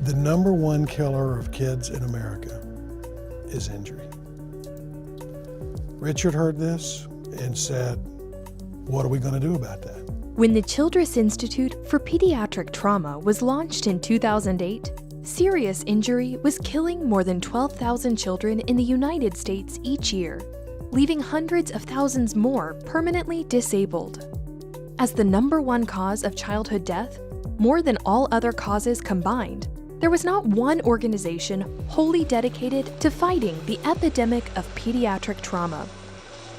The number one killer of kids in America is injury. Richard heard this and said, what are we going to do about that? When the Childress Institute for Pediatric Trauma was launched in 2008, serious injury was killing more than 12,000 children in the United States each year, leaving hundreds of thousands more permanently disabled. As the number one cause of childhood death, more than all other causes combined, there was not one organization wholly dedicated to fighting the epidemic of pediatric trauma.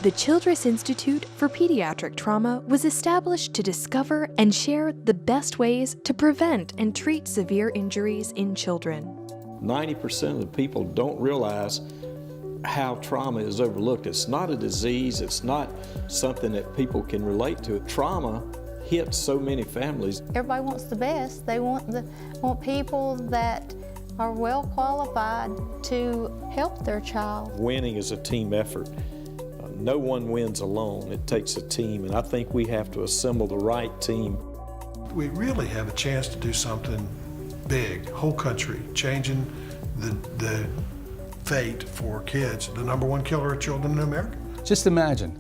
The Childress Institute for Pediatric Trauma was established to discover and share the best ways to prevent and treat severe injuries in children. 90% of the people don't realize how trauma is overlooked. It's not a disease, it's not something that people can relate to. Trauma hits so many families. Everybody wants the best. They want people that are well qualified to help their child. Winning is a team effort. No one wins alone. It takes a team, and I think we have to assemble the right team. We really have a chance to do something big, whole country, changing the fate for kids, the number one killer of children in America. Just imagine,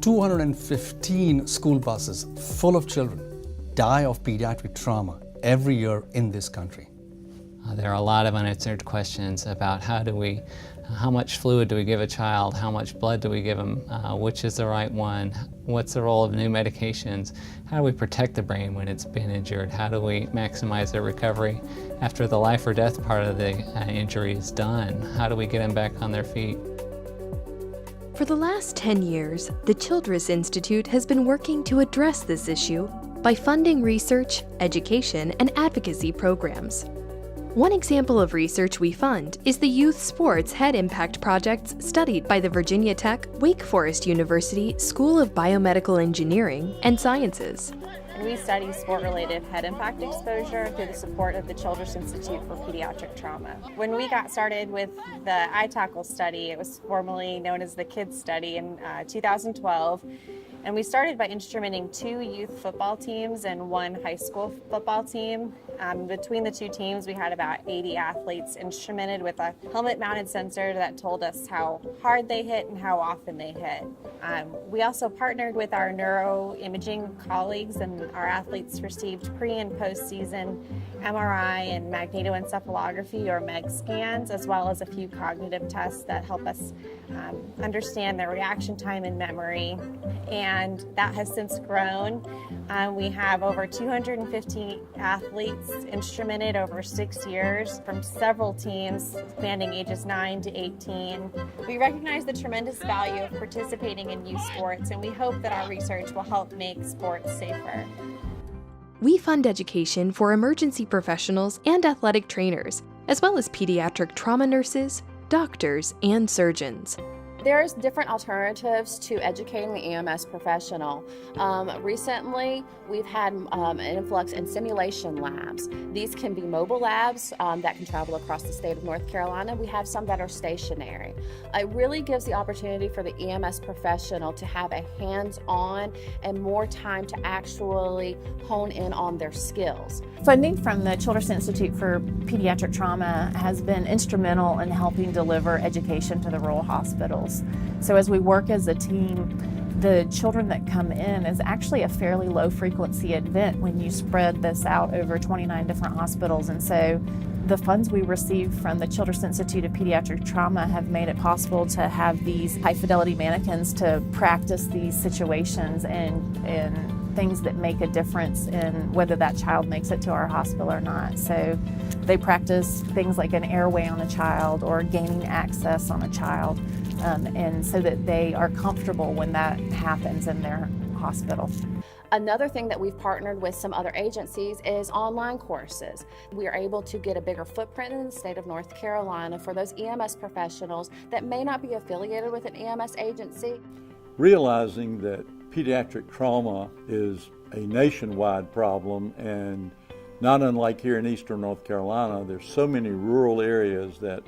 215 school buses full of children die of pediatric trauma every year in this country. There are a lot of unanswered questions about how much fluid do we give a child, how much blood do we give them, which is the right one, what's the role of new medications, how do we protect the brain when it's been injured, how do we maximize their recovery after the life or death part of the injury is done, how do we get them back on their feet. For the last 10 years, the Childress Institute has been working to address this issue by funding research, education, and advocacy programs. One example of research we fund is the Youth Sports Head Impact Projects studied by the Virginia Tech Wake Forest University School of Biomedical Engineering and Sciences. We study sport-related head impact exposure through the support of the Childress Institute for Pediatric Trauma. When we got started with the iTackle study, it was formerly known as the KIDS study in 2012. And we started by instrumenting 2 youth football teams and 1 high school football team. Between the 2 teams, we had about 80 athletes instrumented with a helmet-mounted sensor that told us how hard they hit and how often they hit. We also partnered with our neuroimaging colleagues, and our athletes received pre- and post-season MRI and magnetoencephalography or MEG scans, as well as a few cognitive tests that help us understand their reaction time and memory. And that has since grown. We have over 250 athletes instrumented over 6 years from several teams spanning ages 9 to 18. We recognize the tremendous value of participating in youth sports, and we hope that our research will help make sports safer. We fund education for emergency professionals and athletic trainers, as well as pediatric trauma nurses, doctors, and surgeons. There's different alternatives to educating the EMS professional. Recently, we've had an influx in simulation labs. These can be mobile labs that can travel across the state of North Carolina. We have some that are stationary. It really gives the opportunity for the EMS professional to have a hands-on and more time to actually hone in on their skills. Funding from the Childress Institute for Pediatric Trauma has been instrumental in helping deliver education to the rural hospitals. So as we work as a team, the children that come in is actually a fairly low frequency event when you spread this out over 29 different hospitals. And so the funds we receive from the Childress Institute of Pediatric Trauma have made it possible to have these high fidelity mannequins to practice these situations and things that make a difference in whether that child makes it to our hospital or not. So they practice things like an airway on a child or gaining access on a child, and so that they are comfortable when that happens in their hospital. Another thing that we've partnered with some other agencies is online courses. We are able to get a bigger footprint in the state of North Carolina for those EMS professionals that may not be affiliated with an EMS agency. Realizing that pediatric trauma is a nationwide problem and Not unlike here in eastern North Carolina, there's so many rural areas that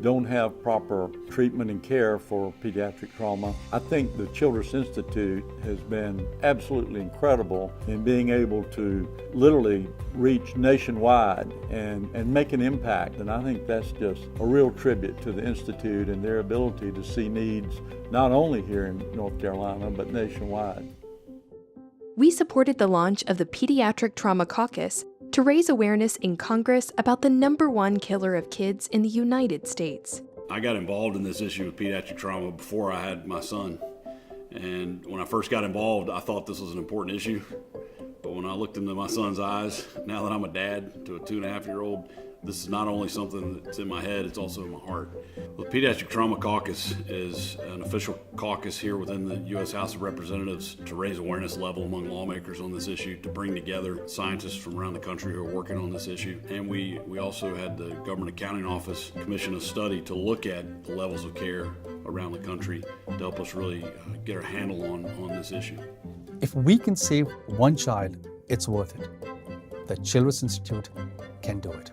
don't have proper treatment and care for pediatric trauma. I think the Childress Institute has been absolutely incredible in being able to literally reach nationwide and make an impact. And I think that's just a real tribute to the Institute and their ability to see needs not only here in North Carolina, but nationwide. We supported the launch of the Pediatric Trauma Caucus to raise awareness in Congress about the #1 killer of kids in the United States. I got involved in this issue of pediatric trauma before I had my son. And when I first got involved, I thought this was an important issue. But when I looked into my son's eyes, now that I'm a dad to a 2.5-year-old, this is not only something that's in my head, it's also in my heart. The Pediatric Trauma Caucus is an official caucus here within the U.S. House of Representatives to raise awareness level among lawmakers on this issue, to bring together scientists from around the country who are working on this issue. And we also had the Government Accounting Office commission a study to look at the levels of care around the country to help us really get our handle on this issue. If we can save one child, it's worth it. The Childress Institute can do it.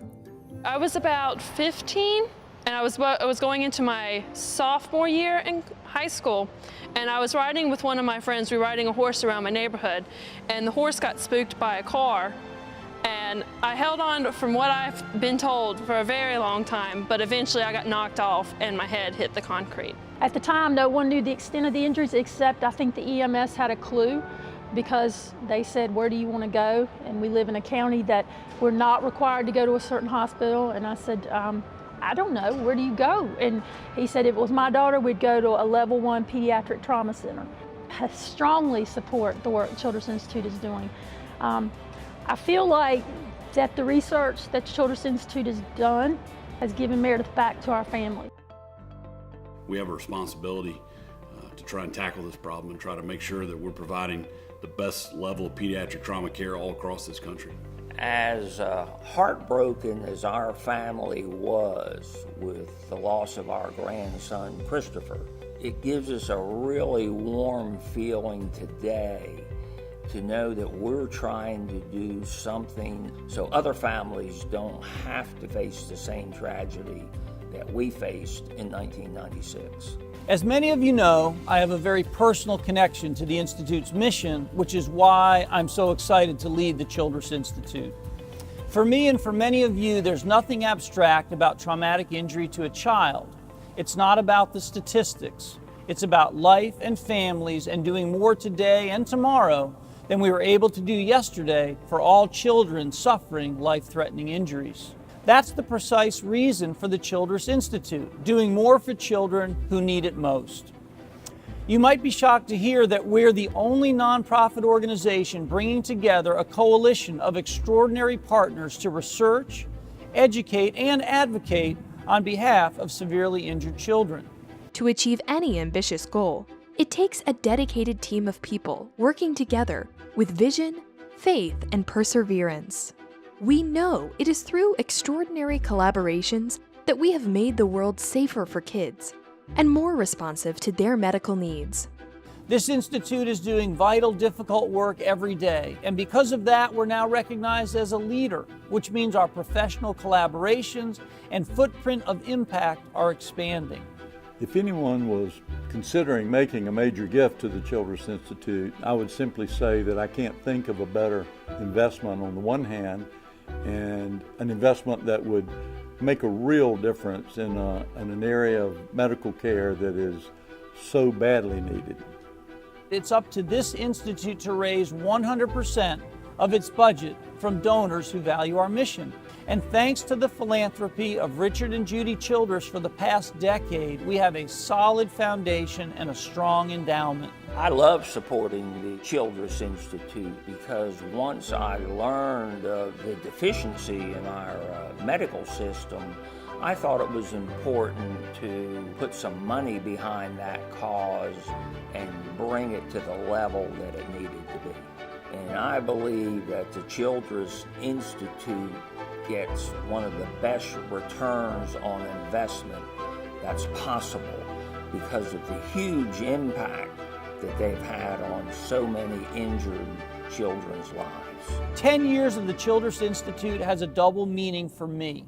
I was about 15, and I was going into my sophomore year in high school, and I was riding with one of my friends. We were riding a horse around my neighborhood, and the horse got spooked by a car, and I held on, from what I've been told, for a very long time, but eventually I got knocked off and my head hit the concrete. At the time, no one knew the extent of the injuries, except I think the EMS had a clue, because they said, where do you want to go? And we live in a county that we're not required to go to a certain hospital. And I said, I don't know, where do you go? And he said, if it was my daughter, we'd go to a level 1 pediatric trauma center. I strongly support the work Childress Institute is doing. I feel like that the research that the Childress Institute has done has given Meredith back to our family. We have a responsibility to try and tackle this problem and try to make sure that we're providing the best level of pediatric trauma care all across this country. As heartbroken as our family was with the loss of our grandson, Christopher, it gives us a really warm feeling today to know that we're trying to do something so other families don't have to face the same tragedy that we faced in 1996. As many of you know, I have a very personal connection to the Institute's mission, which is why I'm so excited to lead the Childress Institute. For me and for many of you, there's nothing abstract about traumatic injury to a child. It's not about the statistics. It's about life and families and doing more today and tomorrow than we were able to do yesterday for all children suffering life-threatening injuries. That's the precise reason for the Childress Institute, doing more for children who need it most. You might be shocked to hear that we're the only nonprofit organization bringing together a coalition of extraordinary partners to research, educate, and advocate on behalf of severely injured children. To achieve any ambitious goal, it takes a dedicated team of people working together with vision, faith, and perseverance. We know it is through extraordinary collaborations that we have made the world safer for kids and more responsive to their medical needs. This institute is doing vital, difficult work every day, and because of that, we're now recognized as a leader, which means our professional collaborations and footprint of impact are expanding. If anyone was considering making a major gift to the Childress Institute, I would simply say that I can't think of a better investment on the one hand, and an investment that would make a real difference in an area of medical care that is so badly needed. It's up to this institute to raise 100% of its budget from donors who value our mission. And thanks to the philanthropy of Richard and Judy Childress for the past decade, we have a solid foundation and a strong endowment. I love supporting the Childress Institute because once I learned of the deficiency in our medical system, I thought it was important to put some money behind that cause and bring it to the level that it needed to be. And I believe that the Childress Institute gets one of the best returns on investment that's possible because of the huge impact that they've had on so many injured children's lives. 10 years of the Childress Institute has a double meaning for me.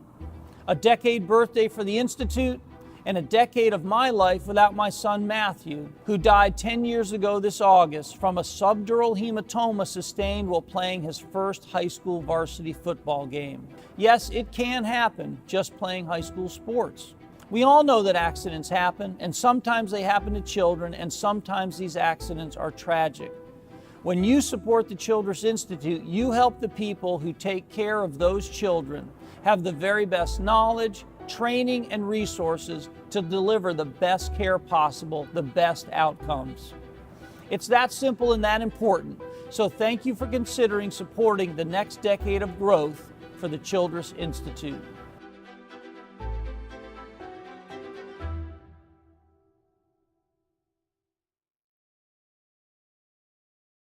A decade birthday for the Institute, and a decade of my life without my son Matthew, who died 10 years ago this August from a subdural hematoma sustained while playing his first high school varsity football game. Yes, it can happen just playing high school sports. We all know that accidents happen, and sometimes they happen to children, and sometimes these accidents are tragic. When you support the Childress Institute, you help the people who take care of those children have the very best knowledge, training, and resources to deliver the best care possible, the best outcomes. It's that simple and that important. So thank you for considering supporting the next decade of growth for the Childress Institute.